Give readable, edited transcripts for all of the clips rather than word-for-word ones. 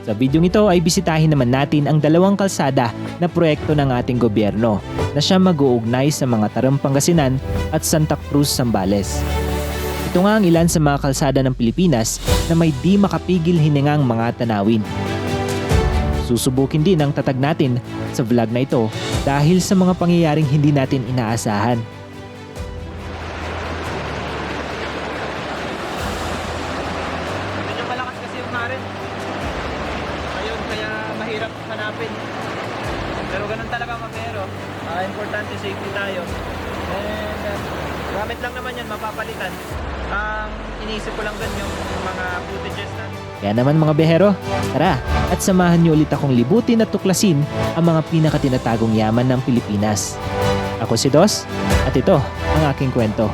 Sa video ito ay bisitahin naman natin ang dalawang kalsada na proyekto ng ating gobyerno na siya mag-uugnay sa mga Tarem Pangasinan at Santa Cruz, Zambales. Ito nga ang ilan sa mga kalsada ng Pilipinas na may di makapigil hiningang mga tanawin. Susubukin din ang tatag natin sa vlog na ito dahil sa mga pangyayaring hindi natin inaasahan. Medyo malakas kasi yung harin. Ayun, kaya mahirap hanapin. Pero ganun talaga mapero. Importante safety tayo. And gamit lang naman yan, mapapalitan. Ang iniisip ko lang dun yung mga footages na. Kaya naman mga behero, tara at samahan niyo ulit akong libutin at tuklasin ang mga pinakatinatagong yaman ng Pilipinas. Ako si Dos at ito ang aking kwento.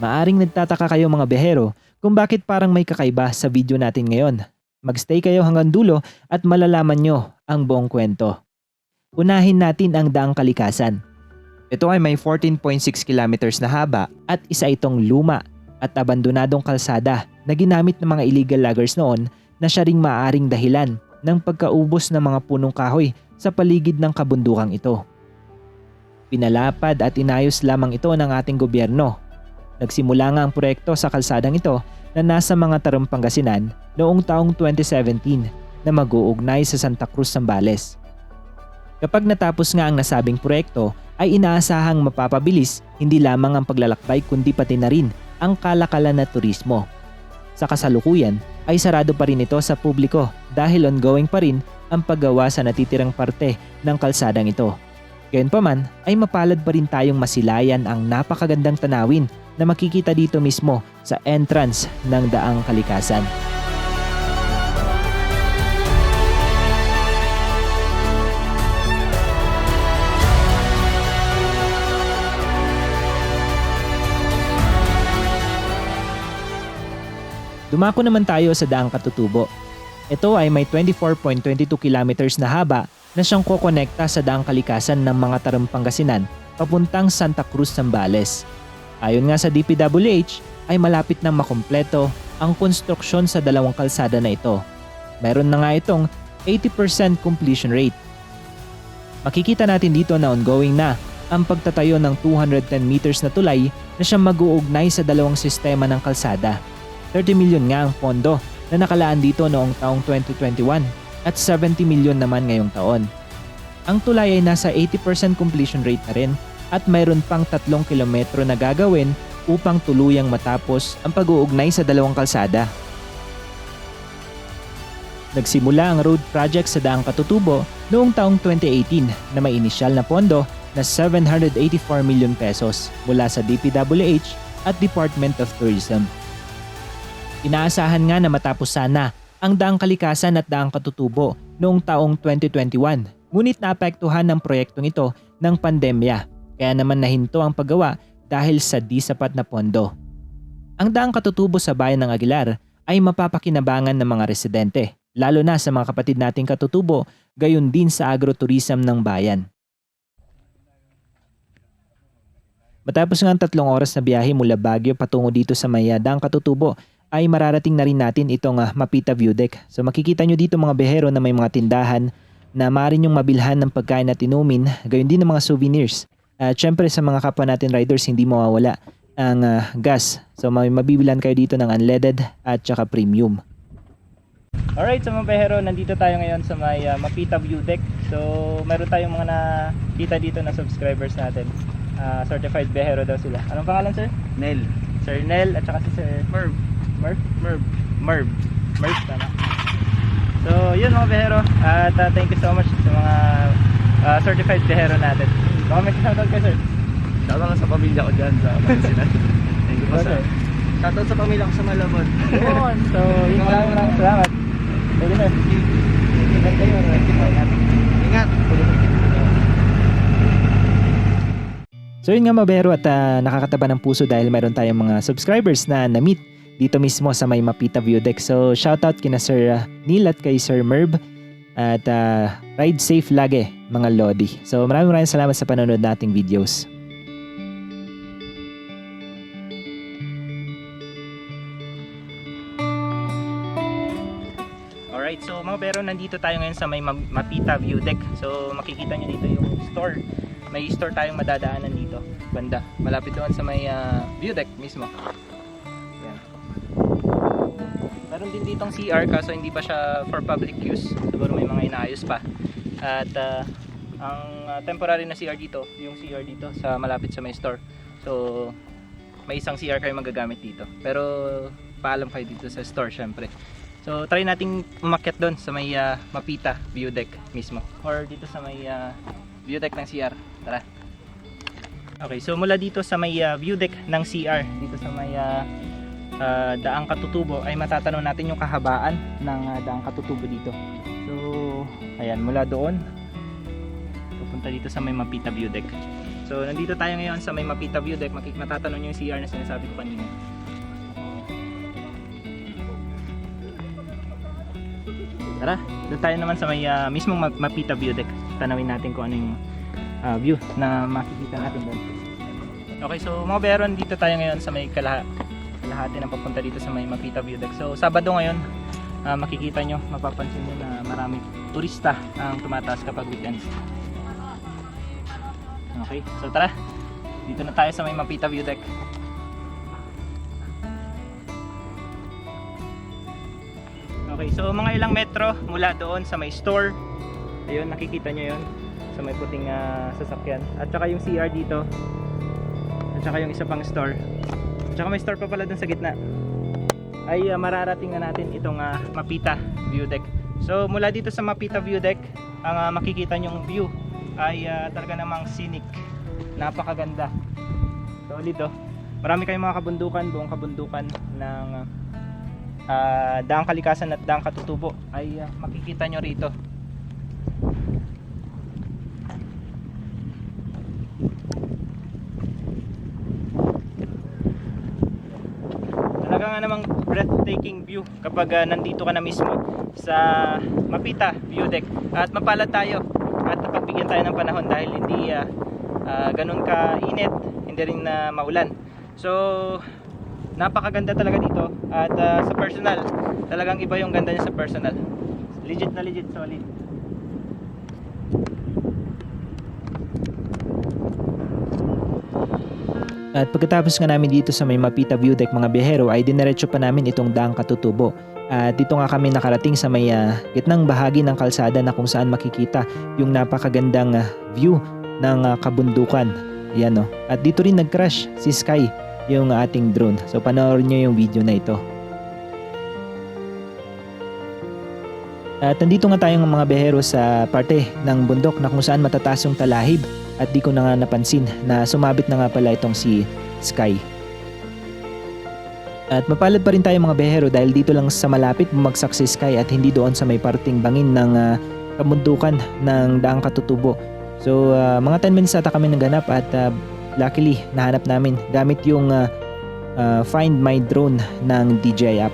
Maaring nagtataka kayo mga behero kung bakit parang may kakaiba sa video natin ngayon. Magstay kayo hanggang dulo at malalaman nyo ang buong kwento. Unahin natin ang Daang Kalikasan. Ito ay may 14.6 kilometers na haba at isa itong luma at abandonadong kalsada na ginamit ng mga illegal loggers noon na siya ring maaaring dahilan ng pagkaubos ng mga punong kahoy sa paligid ng kabundukang ito. Pinalapad at inayos lamang ito ng ating gobyerno. Nagsimula nga ang proyekto sa kalsadang ito na nasa mga Tarem Pangasinan noong taong 2017 na mag-uugnay sa Santa Cruz, Zambales. Kapag natapos nga ang nasabing proyekto ay inaasahang mapapabilis hindi lamang ang paglalakbay kundi pati na rin ang kalakalan na turismo. Sa kasalukuyan ay sarado pa rin ito sa publiko dahil ongoing pa rin ang paggawa sa natitirang parte ng kalsadang ito. Gayunpaman ay mapalad pa rin tayong masilayan ang napakagandang tanawin na makikita dito mismo sa entrance ng Daang Kalikasan. Dumako naman tayo sa Daang Katutubo. Ito ay may 24.22 kilometers na haba na siyang kokonekta sa Daang Kalikasan ng mga Tarem Pangasinan papuntang Santa Cruz, Zambales. Ayon nga sa DPWH ay malapit nang makumpleto ang konstruksyon sa dalawang kalsada na ito. Meron na nga itong 80% completion rate. Makikita natin dito na ongoing na ang pagtatayo ng 210 meters na tulay na siyang mag-uugnay sa dalawang sistema ng kalsada. 30 milyon nga ang pondo na nakalaan dito noong taong 2021 at 70 milyon naman ngayong taon. Ang tulay ay nasa 80% completion rate na rin at mayroon pang 3 kilometro na gagawin upang tuluyang matapos ang pag-uugnay sa dalawang kalsada. Nagsimula ang road project sa Daang Katutubo noong taong 2018 na may inisyal na pondo na 784 milyon pesos mula sa DPWH at Department of Tourism. Inaasahan nga na matapos sana ang Daang Kalikasan at Daang Katutubo noong taong 2021, ngunit naapektuhan ng proyektong ito ng pandemya. Kaya naman nahinto ang paggawa dahil sa di sapat na pondo. Ang Daang Katutubo sa bayan ng Aguilar ay mapapakinabangan ng mga residente, lalo na sa mga kapatid nating katutubo, gayon din sa agrotourism ng bayan. Matapos nga ang 3 oras na biyahe mula Baguio patungo dito sa may Daang Katutubo, ay mararating na rin natin itong Mapita View Deck. So makikita nyo dito mga behero na may mga tindahan na maaari nyong mabilhan ng pagkain at inumin, gayon din ng mga souvenirs. At syempre sa mga kapwa natin riders hindi mawawala ang gas. So may mabibilan kayo dito ng unleaded at saka premium. Alright, so mga behero, nandito tayo ngayon sa may Mapita View Deck. So meron tayong mga nakita dito na subscribers natin. Certified behero daw sila. Anong pangalan sir? Nel. Sir Nel at saka si Sir Merv. Merv, tama. So yun mga behero, at thank you so much sa mga certified behero natin. Baka may shoutout ka sir? Shoutout sa pamilya ko dyan sa Pangasinan. Thank you po sir. Shoutout sa pamilya ko sa Malabon. Yun, so yun, maraming salamat. Pwede sir. Ingat kayo. Ingat. So yun nga mabero, at nakakataba ng puso dahil mayroon tayong mga subscribers na na-meet dito mismo sa may Mapita View Deck. So shoutout kina Sir Neil at kay Sir Merv. At ride safe lagi mga Lodi. So maraming salamat sa panonood nating videos. Alright, so mga bero, nandito tayo ngayon sa may Mapita View Deck. So makikita nyo dito yung store. May store tayong madadaanan dito. Banda, malapit doon sa may view deck mismo. Yan. Meron din ditong CR kaso hindi pa siya for public use. Siguro may mga inaayos pa. At ang temporary na CR dito, yung CR dito sa malapit sa may store. So may isang CR kayo magagamit dito. Pero paalam kayo dito sa store syempre. So try nating umakyat doon sa may Mapita View Deck mismo. Or dito sa may view deck ng CR. Tara. Okay, so mula dito sa may view deck ng CR, dito sa may Daang Katutubo ay matatanong natin yung kahabaan ng Daang Katutubo dito. So, ayan, mula doon pupunta dito sa may Mapita View Deck. So, nandito tayo ngayon sa may Mapita View Deck. Matatanong yung CR na sinasabi ko kanina. Tara, doon tayo naman sa may mismong Mapita View Deck. Tanawin natin kung ano yung view na makikita natin doon. Okay, so mga beron, dito tayo ngayon sa may kalahati na papunta dito sa may Mapita View Deck. So Sabado ngayon, makikita nyo, mapapansin nyo na marami turista ang tumataas kapag weekends. Okay, so tara, dito na tayo sa may Mapita View Deck. Okay, so mga ilang metro mula doon sa may store. Ayun, nakikita nyo yun sa may puting sasakyan. At saka yung CR dito. At saka yung isa pang store. At saka may store pa pala dun sa gitna. Ay mararating na natin itong Mapita View Deck. So mula dito sa Mapita View Deck, ang makikita nyong view ay talaga namang scenic. Napakaganda. Solid oh. Marami kayong mga kabundukan, buong kabundukan ng Daang Kalikasan at Daang Katutubo ay makikita nyo rito. Talaga nga namang breathtaking view kapag nandito ka na mismo sa Mapita View Deck. At mapalad tayo at napagbigyan tayo ng panahon dahil hindi ganun ka init, hindi rin maulan. So napakaganda talaga dito. At sa personal, talagang iba yung ganda niya sa personal. Legit na legit, solid. At pagkatapos nga namin dito sa may Mapita View Deck mga biyahero ay dinerecho pa namin itong Daang Katutubo. At dito nga kami nakarating sa may gitnang bahagi ng kalsada na kung saan makikita yung napakagandang view ng kabundukan. Yan o. At dito rin nag-crash si Sky, yung ating drone. So panoorin nyo yung video na ito. At nandito nga tayong mga biyahero sa parte ng bundok na kung saan matataas yung talahib. At di ko na nga napansin na sumabit na nga pala itong si Sky. At mapalad pa rin tayo mga biyahero dahil dito lang sa malapit bumagsak si Sky at hindi doon sa may parting bangin ng kabundukan ng Daang Katutubo. So mga 10 minutes ata kami naganap at luckily nahanap namin gamit yung Find My Drone ng DJI app.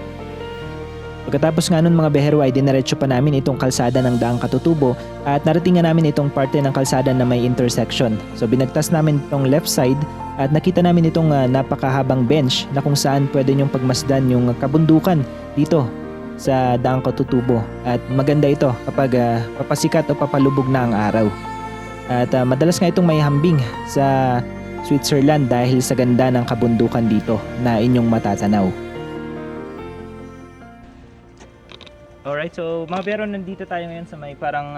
Pagkatapos nga nun mga biyahero ay dinerecho pa namin itong kalsada ng Daang Katutubo at narating nga namin itong parte ng kalsada na may intersection. So binagtas namin itong left side at nakita namin itong napakahabang bench na kung saan pwede nyong pagmasdan yung kabundukan dito sa Daang Katutubo. At maganda ito kapag papasikat o papalubog na ang araw. At madalas nga itong may hambing sa Switzerland dahil sa ganda ng kabundukan dito na inyong matatanaw. Alright, so mga biyahero, nandito tayo ngayon sa may parang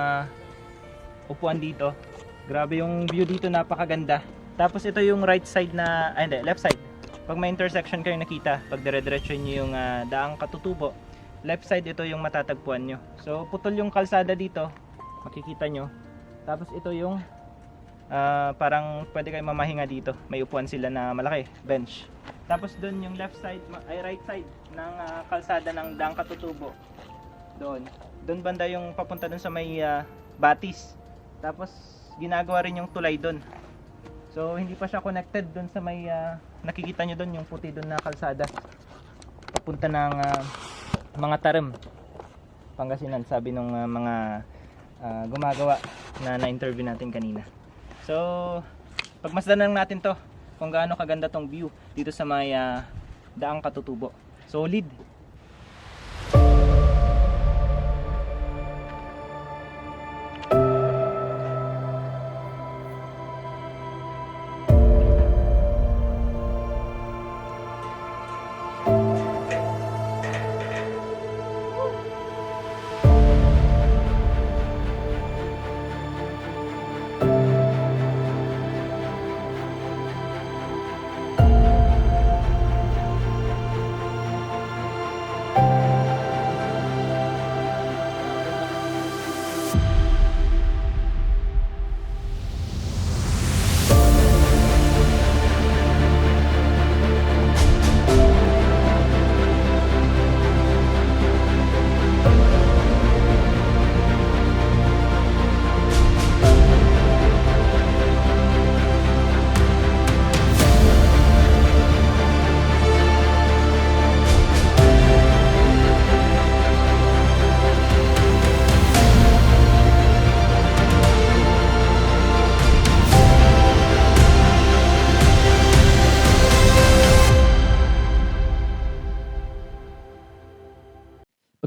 upuan dito. Grabe yung view dito, napakaganda. Tapos ito yung right side na, ay hindi, left side. Pag may intersection kayo nakita, pag dire-diretso nyo yung Daang Katutubo, left side ito yung matatagpuan nyo. So putol yung kalsada dito, makikita nyo. Tapos ito yung parang pwede kayo mamahinga dito. May upuan sila na malaki, bench. Tapos doon yung left side, ay right side ng kalsada ng Daang Katutubo. Doon banda yung papunta doon sa may Batis. Tapos ginagawa rin yung tulay doon. So hindi pa siya connected doon sa may nakikita nyo doon yung puti doon na kalsada. Papunta ng mga Tarem, Pangasinan, sabi ng mga gumagawa na na-interview natin kanina. So, pagmasdan lang natin to kung gaano kaganda tong view dito sa may Daang Katutubo. Solid.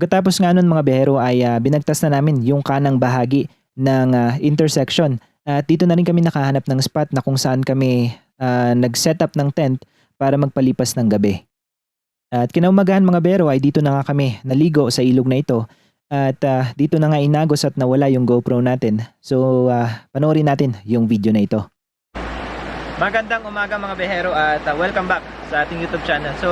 Pagkatapos nga nun mga behero ay binagtas na namin yung kanang bahagi ng intersection. At dito na rin kami nakahanap ng spot na kung saan kami nag-set up ng tent para magpalipas ng gabi. At kinaumagahan mga behero ay dito na nga kami naligo sa ilog na ito. At dito na nga inagos at nawala yung GoPro natin. So panoorin natin yung video na ito. Magandang umaga mga behero at welcome back sa ating YouTube channel. So,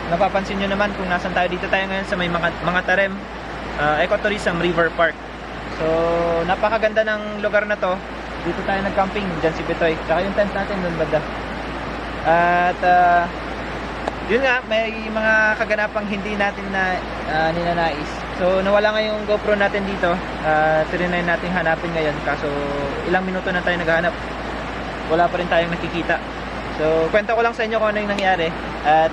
napapansin nyo naman kung nasan tayo. Dito tayo ngayon sa may mga Tarem Ecotourism River Park. So, napakaganda ng lugar na to. Dito tayo nag-camping, dyan si Bitoy. Saka yung tent natin doon banda. At yun nga, may mga kaganapang hindi natin na ninanais. So, nawala nga yung GoPro natin dito. Trinay natin hanapin ngayon. Kaso, ilang minuto na tayo naghahanap. Wala pa rin tayong nakikita. So, kwento ko lang sa inyo kung ano yung nangyari. At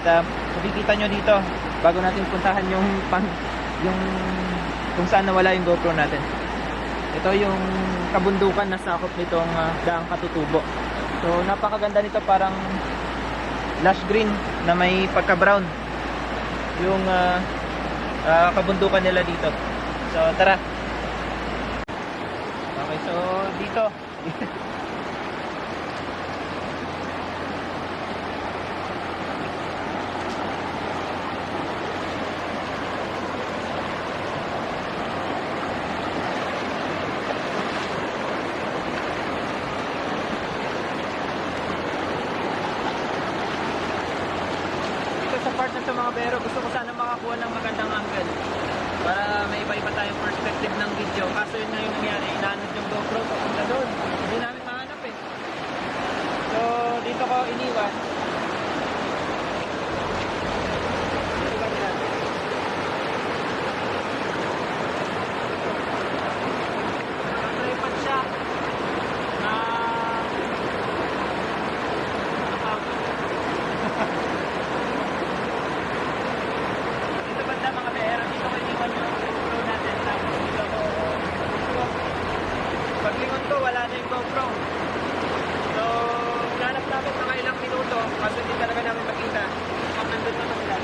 makikita nyo dito bago natin puntahan yung kung saan nawala yung GoPro natin. Ito yung kabundukan na sakop nitong Daang Katutubo. So, napakaganda nito, parang lush green na may pagka-brown yung kabundukan nila dito. So, tara. Okay, so dito sa part na ito mga bero, gusto ko sana makakuha ng magandang angle para may iba-iba tayong perspective ng video. Kaso yun na yung nangyari, inaanod yung GoPro papunta doon, hindi namin mahanap eh. So dito ko iniwan. Nakatripod siya na paglingon ko, wala na yung GoPro. So, nanap namin mga ilang minuto kasi hindi talaga namin makita kung nandun na sila.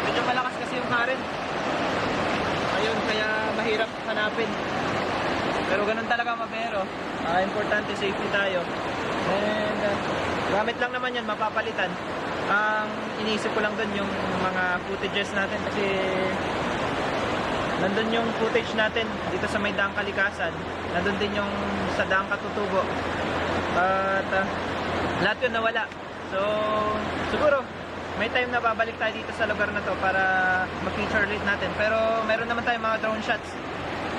Medyo malakas kasi yung current. Ayun, kaya mahirap hanapin. Pero ganun talaga mabero. Importante, safety tayo. And gamit lang naman yun, mapapalitan. Ang iniisip ko lang dun yung mga footages natin kasi nandun yung footage natin dito sa may Daang Kalikasan, nandun din yung sa Daang Katutubo at lahat yun nawala. So siguro may time na babalik tayo dito sa lugar na to para ma-feature ulit natin, pero meron naman tayong mga drone shots.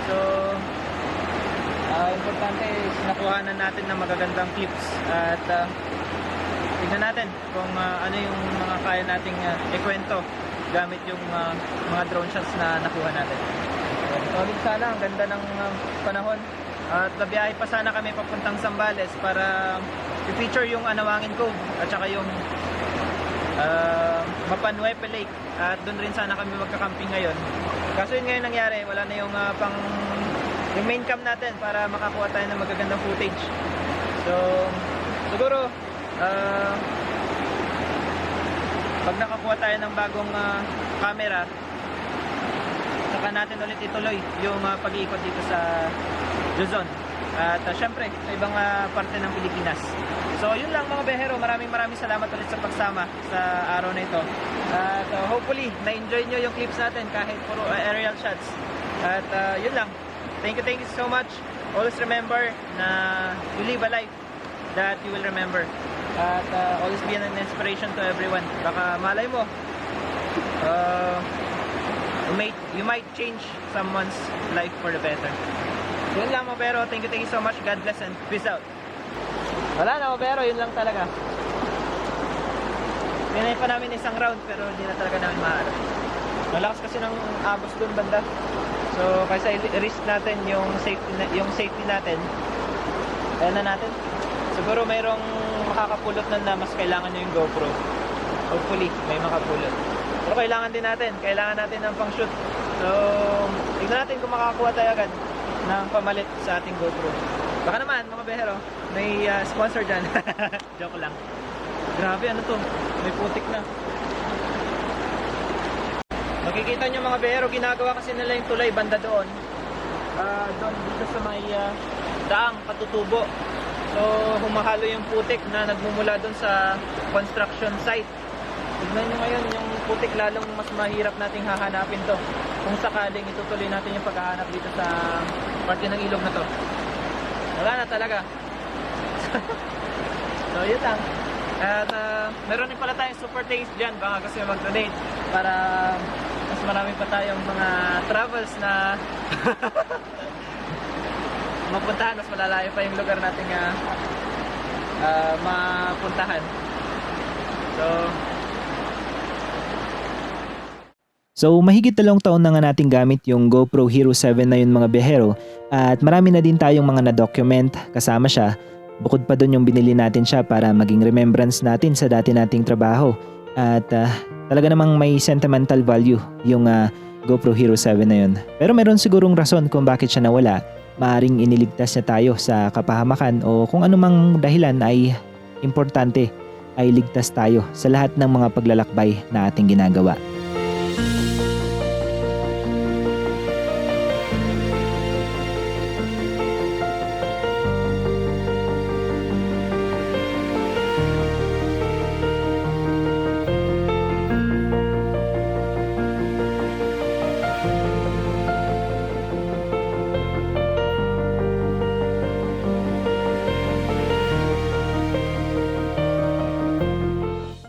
So importante is nakuhanan natin ng magagandang clips at tignan natin kung ano yung mga kaya nating ikwento gamit yung mga drone shots na nakuha natin. Solid sana, ang ganda ng panahon. At nabiyahe pa sana kami papuntang Zambales para i-feature yung Anawangin Cove at saka yung Mapanuepe Lake at doon rin sana kami magka-camping ngayon. Kaso yun ngayon nangyari, wala na yung yung main cam natin para makakuha tayo ng magagandang footage. So siguro pag nakakuha tayo ng bagong camera, saka natin ulit ituloy yung pag-iikot dito sa Luzon at syempre sa ibang parte ng Pilipinas. So yun lang mga behero, maraming salamat ulit sa pagsama sa araw na ito. At hopefully na-enjoy nyo yung clips natin kahit puro aerial shots. At yun lang, thank you so much. Always remember na you live a life that you will remember. At always be an inspiration to everyone. Baka malay mo, you might change someone's life for the better. So yun lang mga behero, thank you so much. God bless and peace out. Wala na pero yun lang talaga. Pinay pa namin isang round pero hindi na talaga namin maharap. Malakas kasi ng agos dun banda. So kaysa risk natin yung safety natin. Kaya na natin. Siguro mayroong makakapulot na mas kailangan nyo yung GoPro. Hopefully may makapulot. Pero kailangan din natin. Kailangan natin ng pang shoot. So tignan natin kung makakakuha tayo agad ng pamalit sa ating GoPro. Baka naman mga behero, may sponsor dyan. Joke lang. Grabe, ano to? May putik na. Makikita nyo mga behero, ginagawa kasi nila yung tulay banda doon. Doon dito sa may daang patutubo. So humahalo yung putik na nagmumula doon sa construction site. Tignan nyo ngayon yung putik, lalong mas mahirap nating hahanapin to kung sakaling itutuloy natin yung paghahanap dito sa parte ng ilog na to. Wala na talaga. So yun lang. At meron din pala tayong super thanks dyan, baka kasi mag-donate para mas marami pa tayong mga travels na mapuntahan, mas malalayo pa yung lugar natin mapuntahan. So mahigit 2 taon na nga natin gamit yung GoPro Hero 7 na yun mga behero, at marami na din tayong mga na-document kasama siya. Bukod pa doon yung binili natin siya para maging remembrance natin sa dati nating trabaho. At talaga namang may sentimental value yung GoPro Hero 7 na yun. Pero meron sigurong rason kung bakit siya nawala. Maaring iniligtas niya tayo sa kapahamakan o kung anumang dahilan ay importante ay ligtas tayo sa lahat ng mga paglalakbay na ating ginagawa.